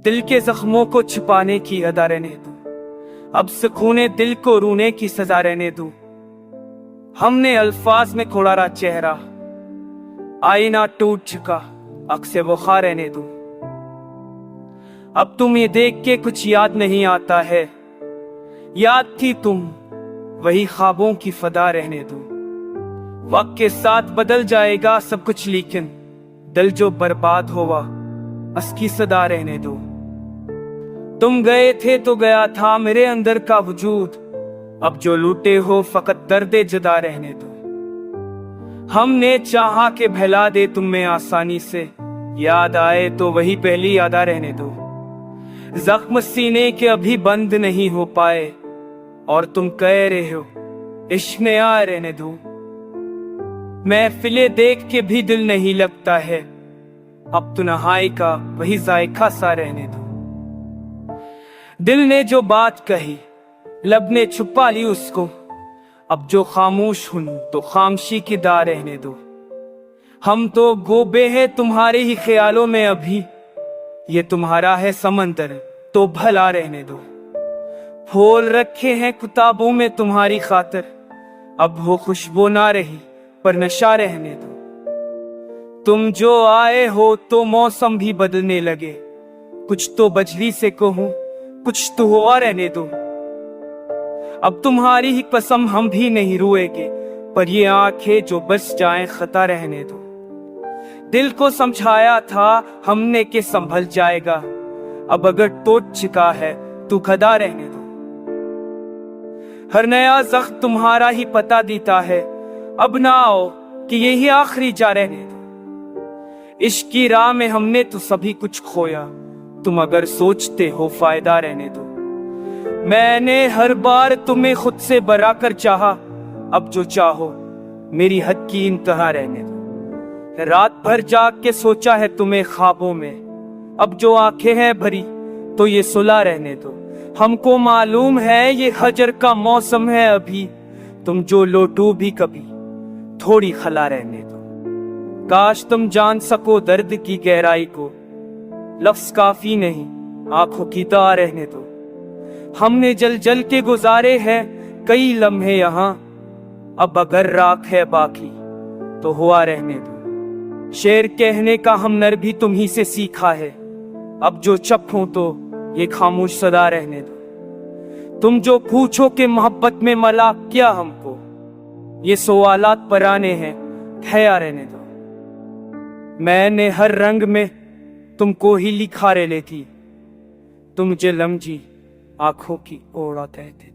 दिल के जख्मों को छुपाने की अदा रहने दो, अब सुकूने दिल को रोने की सजा रहने दो। हमने अल्फाज में खोड़ा चेहरा, आईना टूट चुका, अक्से बुखार रहने दो। अब तुम ये देख के कुछ याद नहीं आता है, याद थी तुम वही ख्वाबों की फदा रहने दो। वक्त के साथ बदल जाएगा सब कुछ, लेकिन दिल जो बर्बाद हुआ उसकी सदा रहने दो। तुम गए थे तो गया था मेरे अंदर का वजूद, अब जो लूटे हो फकत दर्दे जुदा रहने दो। हमने चाहा कि बहला दे तुम में आसानी से, याद आए तो वही पहली यादा रहने दो। जख्म सीने के अभी बंद नहीं हो पाए, और तुम कह रहे हो इश्क नया रहने दो। महफिलें देख के भी दिल नहीं लगता है, अब तन्हाई का वही जायका सा रहने दो। दिल ने जो बात कही लब ने छुपा ली उसको, अब जो खामोश हूं तो खामोशी की दा रहने दो। हम तो गोबे हैं तुम्हारे ही ख्यालों में अभी, ये तुम्हारा है समंदर तो भला रहने दो। फूल रखे हैं किताबों में तुम्हारी खातिर, अब वो खुशबू ना रही पर नशा रहने दो। तुम जो आए हो तो मौसम भी बदलने लगे, कुछ तो बजली से कहूं कुछ तो हुआ रहने दो। अब तुम्हारी ही कसम हम भी नहीं रोएंगे, पर ये आंखें जो बस जाएं खता रहने दो। दिल को समझाया था हमने के संभल जाएगा, अब अगर टूट चुका है तो खदा रहने दो। हर नया जख्म तुम्हारा ही पता देता है, अब ना आओ कि यही आखिरी जा रहने दो। इश्क की राह में हमने तो सभी कुछ खोया, तुम अगर सोचते हो फायदा रहने दो। मैंने हर बार तुम्हें खुद से बरा कर चाहा, अब जो चाहो मेरी हद की इंतहा रहने दो। रात भर जाग के सोचा है तुम्हें ख्वाबों में, अब जो आंखें हैं भरी तो ये सुला रहने दो। हमको मालूम है ये हजर का मौसम है अभी, तुम जो लौटो भी कभी थोड़ी खला रहने दो। काश तुम जान सको दर्द की गहराई को, लफ्ज काफी नहीं आंखों की दा रहने दो। हमने जल जल के गुजारे हैं कई लम्हे यहाँ, अब अगर राख है बाकी तो हुआ रहने दो। शेर कहने का हमनर भी तुम ही से सीखा है, अब जो चुप हूं तो ये खामोश सदा रहने दो। तुम जो पूछो कि मोहब्बत में मला क्या हमको, ये सवालात पराने हैं ठहरा रहने दो। मैंने हर रंग में तुमको ही लिखा रे लेती, तुम जे लमजी आंखों की ओर कहते।